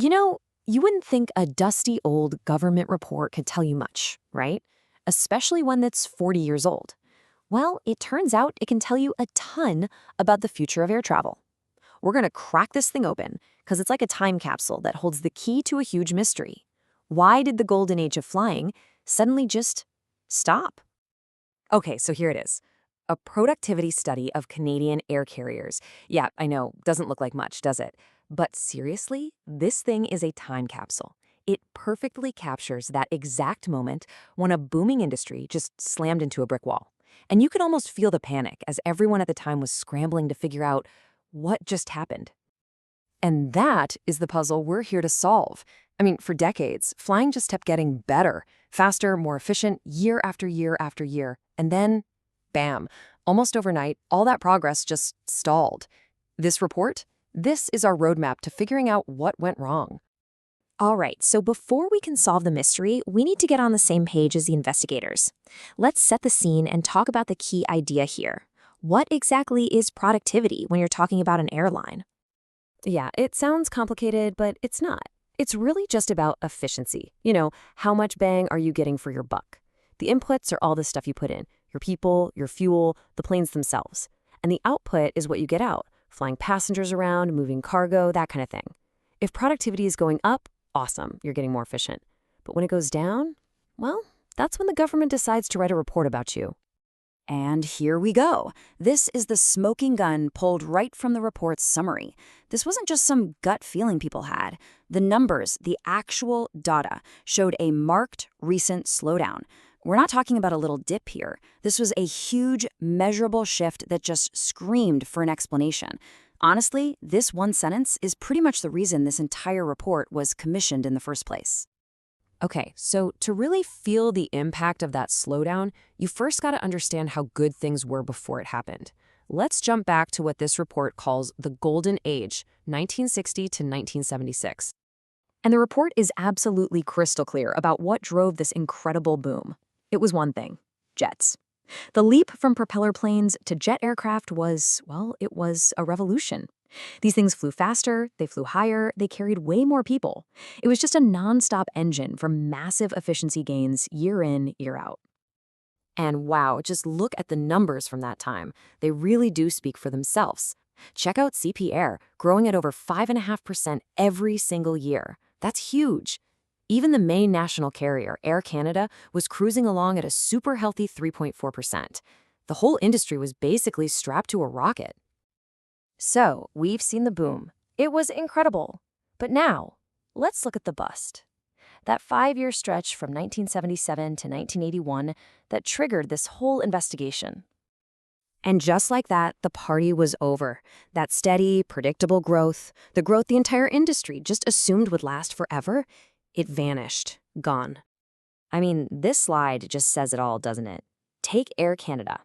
You know, you wouldn't think a dusty old government report could tell you much, right? Especially one that's 40 years old. Well, it turns out it can tell you a ton about the future of air travel. We're going to crack this thing open because it's like a time capsule that holds the key to a huge mystery. Why did the golden age of flying suddenly just stop? Okay, so here it is. A productivity study of Canadian air carriers. Yeah, I know, doesn't look like much, does it? But seriously, this thing is a time capsule. It perfectly captures that exact moment when a booming industry just slammed into a brick wall. And you could almost feel the panic as everyone at the time was scrambling to figure out what just happened. And that is the puzzle we're here to solve. I mean, for decades, flying just kept getting better, faster, more efficient, year after year after year. And then, bam, almost overnight, all that progress just stalled. This report? This is our roadmap to figuring out what went wrong. All right, so before we can solve the mystery, we need to get on the same page as the investigators. Let's set the scene and talk about the key idea here. What exactly is productivity when you're talking about an airline? Yeah, it sounds complicated, but it's not. It's really just about efficiency. You know, how much bang are you getting for your buck? The inputs are all the stuff you put in, your people, your fuel, the planes themselves. And the output is what you get out, flying passengers around, moving cargo, that kind of thing. If productivity is going up, awesome, you're getting more efficient. But when it goes down, well, that's when the government decides to write a report about you. And here we go. This is the smoking gun pulled right from the report's summary. This wasn't just some gut feeling people had. The numbers, the actual data, showed a marked recent slowdown. We're not talking about a little dip here. This was a huge, measurable shift that just screamed for an explanation. Honestly, this one sentence is pretty much the reason this entire report was commissioned in the first place. Okay, so to really feel the impact of that slowdown, you first got to understand how good things were before it happened. Let's jump back to what this report calls the Golden Age, 1960 to 1976. And the report is absolutely crystal clear about what drove this incredible boom. It was one thing: jets. The leap from propeller planes to jet aircraft was, well, it was a revolution. These things flew faster, they flew higher, they carried way more people. It was just a nonstop engine for massive efficiency gains year in, year out. And wow, just look at the numbers from that time. They really do speak for themselves. Check out CP Air, growing at over 5.5% every single year. That's huge. Even the main national carrier, Air Canada, was cruising along at a super healthy 3.4%. The whole industry was basically strapped to a rocket. So, we've seen the boom. It was incredible. But now, let's look at the bust. That 5-year stretch from 1977 to 1981 that triggered this whole investigation. And just like that, the party was over. That steady, predictable growth, the growth the entire industry just assumed would last forever, it vanished, gone. I mean, this slide just says it all, doesn't it? Take Air Canada.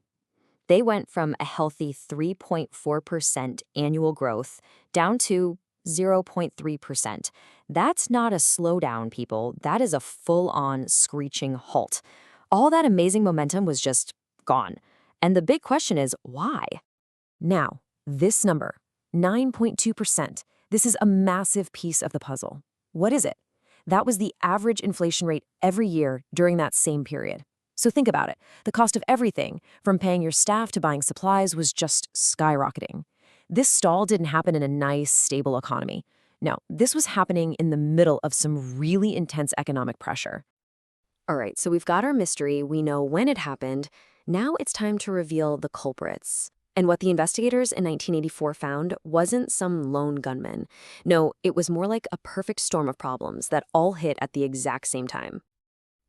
They went from a healthy 3.4% annual growth down to 0.3%. That's not a slowdown, people. That is a full-on screeching halt. All that amazing momentum was just gone. And the big question is, why? Now, this number, 9.2%, this is a massive piece of the puzzle. What is it? That was the average inflation rate every year during that same period. So think about it. The cost of everything, from paying your staff to buying supplies, was just skyrocketing. This stall didn't happen in a nice, stable economy. No, this was happening in the middle of some really intense economic pressure. All right, so we've got our mystery. We know when it happened. Now it's time to reveal the culprits. And what the investigators in 1984 found wasn't some lone gunman. No, it was more like a perfect storm of problems that all hit at the exact same time.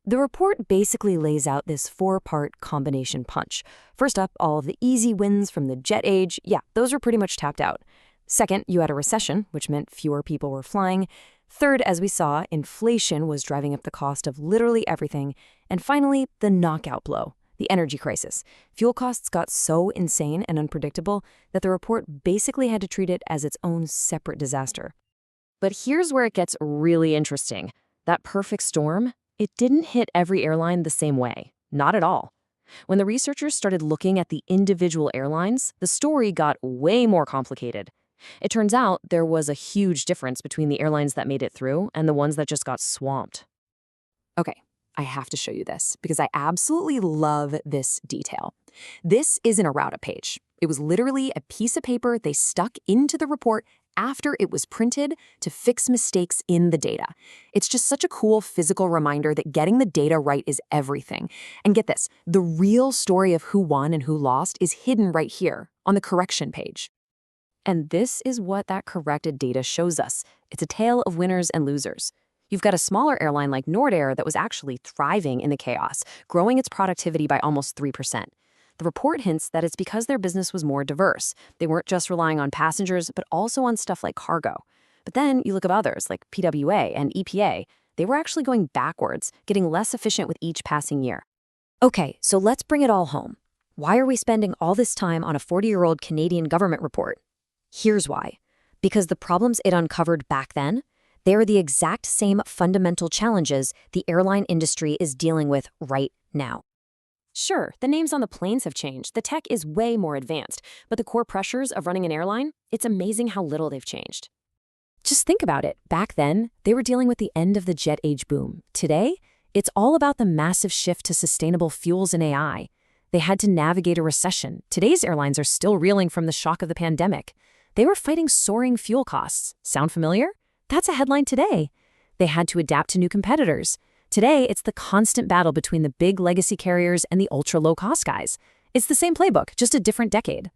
The report basically lays out this 4-part combination punch. First up, all of the easy wins from the jet age. Yeah, those were pretty much tapped out. Second, you had a recession, which meant fewer people were flying. Third, as we saw, inflation was driving up the cost of literally everything. And finally, the knockout blow, the energy crisis. Fuel costs got so insane and unpredictable that the report basically had to treat it as its own separate disaster. But here's where it gets really interesting. That perfect storm, it didn't hit every airline the same way. Not at all. When the researchers started looking at the individual airlines, the story got way more complicated. It turns out there was a huge difference between the airlines that made it through and the ones that just got swamped. Okay, I have to show you this because I absolutely love this detail. This isn't a Routa page. It was literally a piece of paper they stuck into the report after it was printed to fix mistakes in the data. It's just such a cool physical reminder that getting the data right is everything. And get this, the real story of who won and who lost is hidden right here on the correction page. And this is what that corrected data shows us. It's a tale of winners and losers. You've got a smaller airline like Nordair that was actually thriving in the chaos, growing its productivity by almost 3%. The report hints that it's because their business was more diverse. They weren't just relying on passengers, but also on stuff like cargo. But then you look at others like PWA and EPA. They were actually going backwards, getting less efficient with each passing year. Okay, so let's bring it all home. Why are we spending all this time on a 40-year-old Canadian government report? Here's why. Because the problems it uncovered back then, they are the exact same fundamental challenges the airline industry is dealing with right now. Sure, the names on the planes have changed. The tech is way more advanced, but the core pressures of running an airline, it's amazing how little they've changed. Just think about it. Back then, they were dealing with the end of the jet age boom. Today, it's all about the massive shift to sustainable fuels and AI. They had to navigate a recession. Today's airlines are still reeling from the shock of the pandemic. They were fighting soaring fuel costs. Sound familiar? That's a headline today. They had to adapt to new competitors. Today, it's the constant battle between the big legacy carriers and the ultra-low-cost guys. It's the same playbook, just a different decade.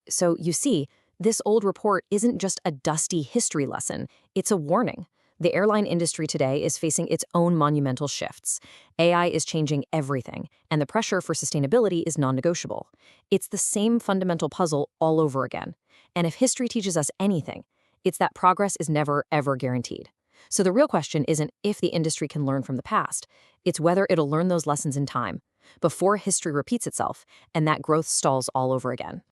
So you see, this old report isn't just a dusty history lesson. It's a warning. The airline industry today is facing its own monumental shifts. AI is changing everything, and the pressure for sustainability is non-negotiable. It's the same fundamental puzzle all over again. And if history teaches us anything, it's that progress is never, ever guaranteed. So the real question isn't if the industry can learn from the past. It's whether it'll learn those lessons in time, before history repeats itself and that growth stalls all over again.